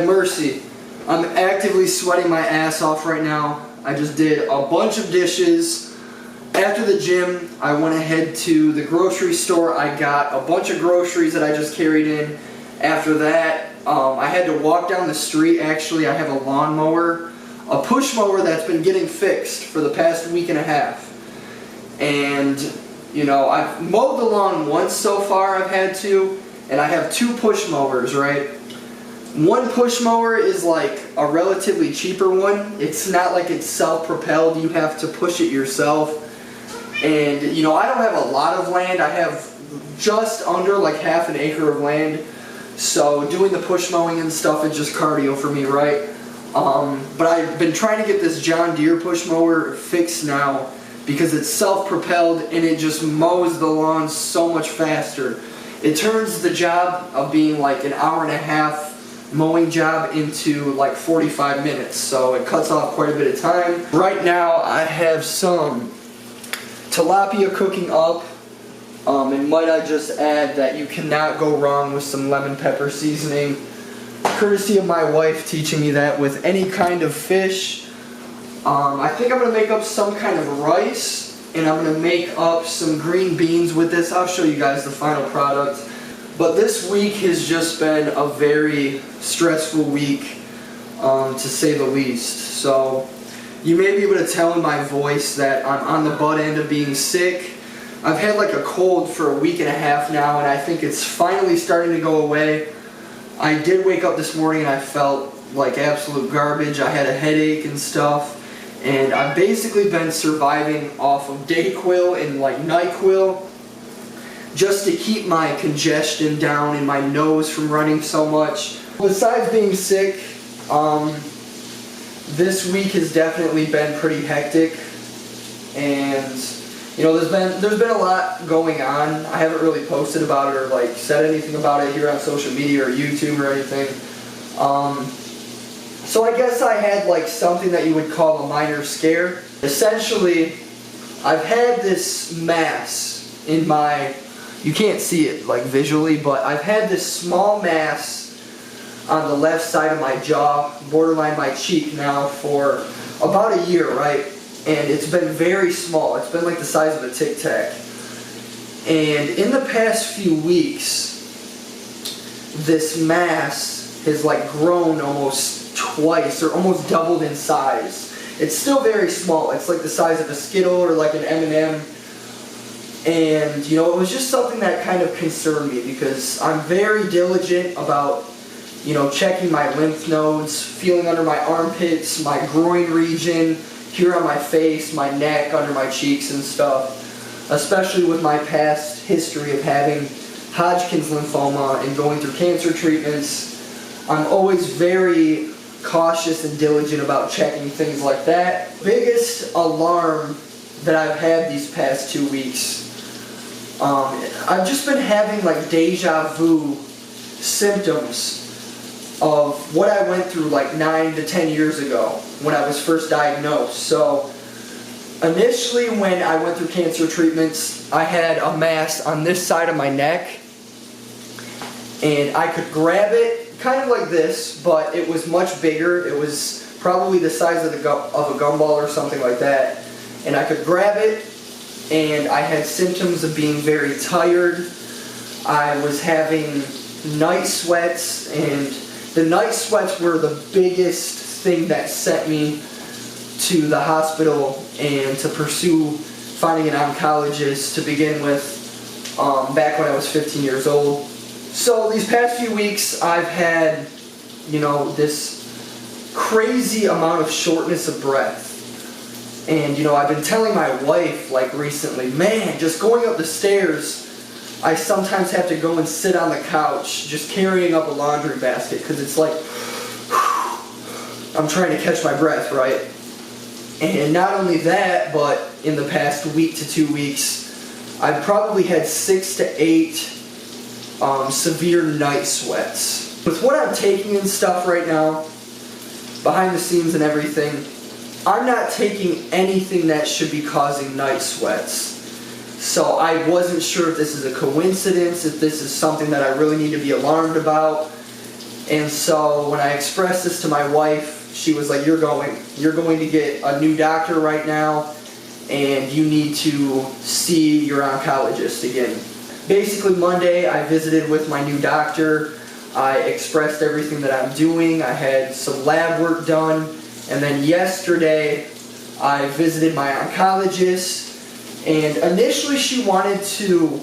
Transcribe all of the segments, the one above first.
Mercy, I'm actively sweating my ass off right now. I just did a bunch of dishes. After the gym, I went ahead to the grocery store. I got a bunch of groceries that I just carried in. After that, I had to walk down the street. Actually, I have a lawnmower, a push mower that's been getting fixed for the past week and a half. And, you know, I've mowed the lawn once so far, I've had to, and I have 2 push mowers, right? One push mower is like a relatively cheaper one. It's not like it's self-propelled, you have to push it yourself. And, you know, I don't have a lot of land. I have just under like half an acre of land. So doing the push mowing and stuff is just cardio for me, right? But I've been trying to get this John Deere push mower fixed now because it's self-propelled and it just mows the lawn so much faster. It turns the job of being like an hour and a half mowing job into like 45 minutes. So it cuts off quite a bit of time. Right now I have some tilapia cooking up. And might I just add that you cannot go wrong with some lemon pepper seasoning. Courtesy of my wife teaching me that with any kind of fish. I think I'm going to make up some kind of rice, and I'm going to make up some green beans with this. I'll show you guys the final product. But this week has just been a very stressful week, to say the least. So you may be able to tell in my voice that I'm on the butt end of being sick. I've had like a cold for a week and a half now, and I think it's finally starting to go away. I did wake up this morning and I felt like absolute garbage. I had a headache and stuff, and I've basically been surviving off of Dayquil and like NyQuil just to keep my congestion down and my nose from running so much. Besides being sick, this week has definitely been pretty hectic, and you know, there's been a lot going on. I haven't really posted about it or like said anything about it here on social media or YouTube or anything. So I guess I had like something that you would call a minor scare. Essentially, I've had this mass in my, you can't see it like visually, but I've had this small mass on the left side of my jaw, borderline my cheek now for about a year, right? And it's been very small. It's been like the size of a Tic Tac. And in the past few weeks, this mass has like grown almost twice or almost doubled in size. It's still very small. It's like the size of a Skittle or like an M&M. And you know, it was just something that kind of concerned me because I'm very diligent about, you know, checking my lymph nodes, feeling under my armpits, my groin region, here on my face, my neck, under my cheeks and stuff, especially with my past history of having Hodgkin's lymphoma and going through cancer treatments. I'm always very cautious and diligent about checking things like that. Biggest alarm that I've had these past 2 weeks, I've just been having like deja vu symptoms of what I went through like 9 to 10 years ago when I was first diagnosed. So initially when I went through cancer treatments, I had a mass on this side of my neck, and I could grab it kind of like this, but it was much bigger. It was probably the size of a gumball or something like that, and I could grab it, and I had symptoms of being very tired. I was having night sweats, and the night sweats were the biggest thing that sent me to the hospital and to pursue finding an oncologist to begin with back when I was 15 years old. So these past few weeks I've had, you know, this crazy amount of shortness of breath. And you know, I've been telling my wife like recently, man, just going up the stairs, I sometimes have to go and sit on the couch just carrying up a laundry basket because it's like, I'm trying to catch my breath, right? And not only that, but in the past week to 2 weeks, I've probably had 6 to 8 severe night sweats. With what I'm taking and stuff right now, behind the scenes and everything, I'm not taking anything that should be causing night sweats. So I wasn't sure if this is a coincidence, if this is something that I really need to be alarmed about. And so when I expressed this to my wife, she was like, you're going to get a new doctor right now, and you need to see your oncologist again. Basically Monday I visited with my new doctor. I expressed everything that I'm doing. I had some lab work done, and then yesterday I visited my oncologist, and initially she wanted to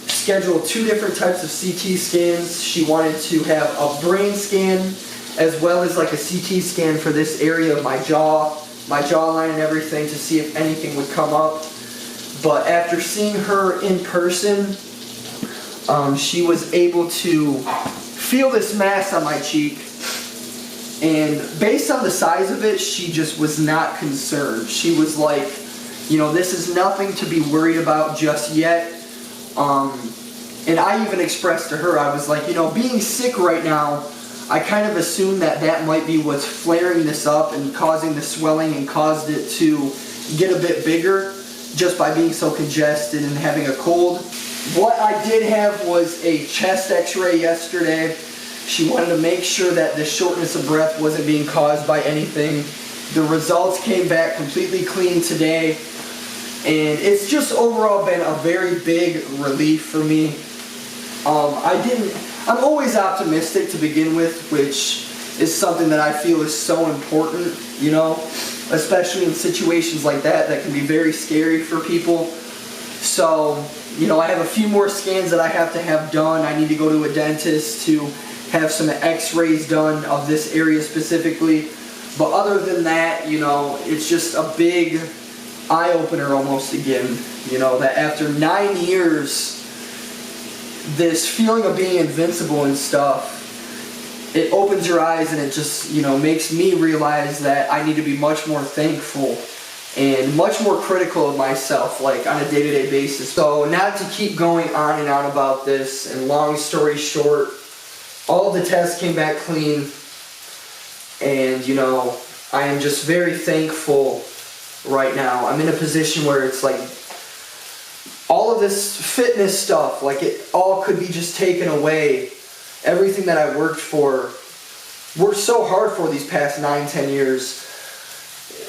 schedule 2 different types of CT scans. She wanted to have a brain scan as well as like a CT scan for this area of my jawline and everything, to see if anything would come up. But after seeing her in person, she was able to feel this mass on my cheek, and based on the size of it, she just was not concerned. She was like, this is nothing to be worried about just yet. And I even expressed to her, I was like, being sick right now, I kind of assumed that might be what's flaring this up and causing the swelling and caused it to get a bit bigger just by being so congested and having a cold. What I did have was a chest x-ray yesterday. She wanted to make sure that the shortness of breath wasn't being caused by anything. The results came back completely clean today, and it's just overall been a very big relief for me. I'm always optimistic to begin with, which is something that I feel is so important, especially in situations like that can be very scary for people. So, I have a few more scans that I have to have done. I need to go to a dentist to have some x-rays done of this area specifically. But other than that, it's just a big eye-opener almost again. That after 9 years, this feeling of being invincible and stuff, it opens your eyes, and it just, makes me realize that I need to be much more thankful and much more critical of myself, like on a day-to-day basis. So not to keep going on and on about this, and long story short, all the tests came back clean, and I am just very thankful right now. I'm in a position where it's like all of this fitness stuff, like it all could be just taken away. Everything that I worked so hard for these past 9-10 years.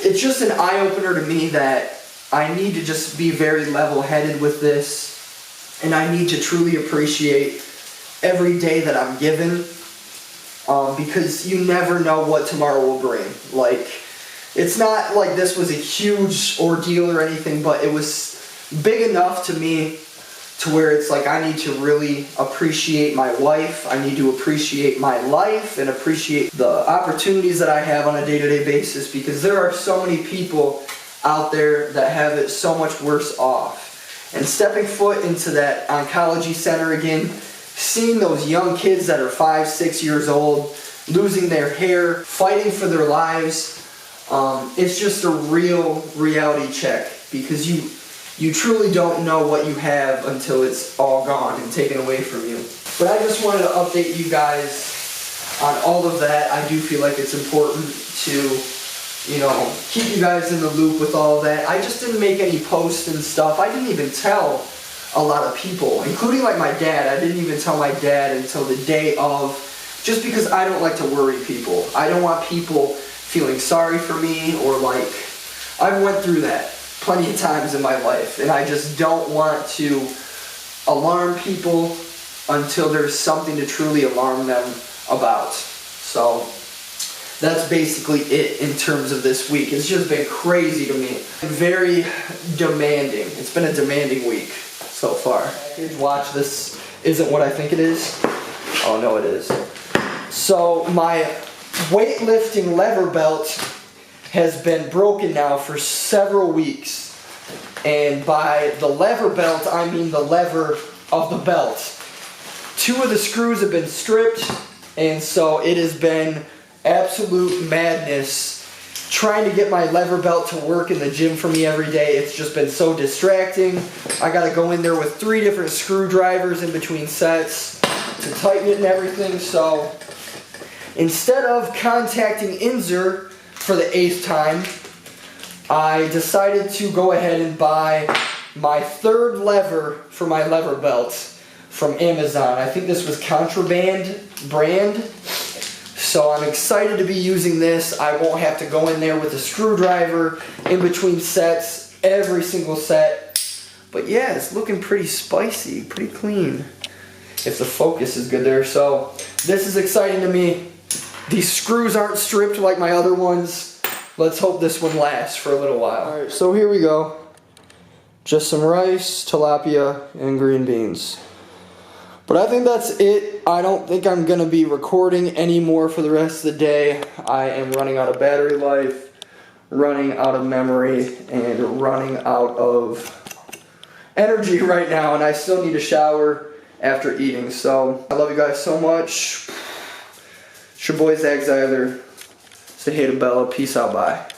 It's just an eye-opener to me that I need to just be very level-headed with this, and I need to truly appreciate every day that I'm given, because you never know what tomorrow will bring. Like, it's not like this was a huge ordeal or anything, but it was big enough to me to where it's like I need to really appreciate my wife. I need to appreciate my life and appreciate the opportunities that I have on a day-to-day basis, because there are so many people out there that have it so much worse off. And stepping foot into that oncology center again, seeing those young kids that are 5-6 years old, losing their hair, fighting for their lives, it's just a real reality check, because you truly don't know what you have until it's all gone and taken away from you. But I just wanted to update you guys on all of that. I do feel like it's important to, keep you guys in the loop with all of that. I just didn't make any posts and stuff. I didn't even tell a lot of people, including like my dad. I didn't even tell my dad until the day of, just because I don't like to worry people. I don't want people feeling sorry for me, or like, I went through that plenty of times in my life, and I just don't want to alarm people until there's something to truly alarm them about. So that's basically it in terms of this week. It's just been crazy to me. Very demanding. It's been a demanding week so far. Watch, this isn't what I think it is. Oh no, it is. So my weightlifting lever belt has been broken now for several weeks. And by the lever belt, I mean the lever of the belt. 2 of the screws have been stripped, and so it has been absolute madness trying to get my lever belt to work in the gym for me every day. It's just been so distracting. I gotta go in there with 3 different screwdrivers in between sets to tighten it and everything. So instead of contacting Inzer for the 8th time, I decided to go ahead and buy my 3rd lever for my lever belt from Amazon. I think this was Contraband brand, So I'm excited to be using this. I won't have to go in there with a screwdriver in between sets, every single set. But yeah, it's looking pretty spicy, pretty clean, if the focus is good there. So this is exciting to me. These screws aren't stripped like my other ones. Let's hope this one lasts for a little while. Alright, so here we go. Just some rice, tilapia, and green beans. But I think that's it. I don't think I'm going to be recording anymore for the rest of the day. I am running out of battery life, running out of memory, and running out of energy right now. And I still need a shower after eating. So I love you guys so much. It's your boy Zach Zeiler. Say hey to Bella. Peace out. Bye.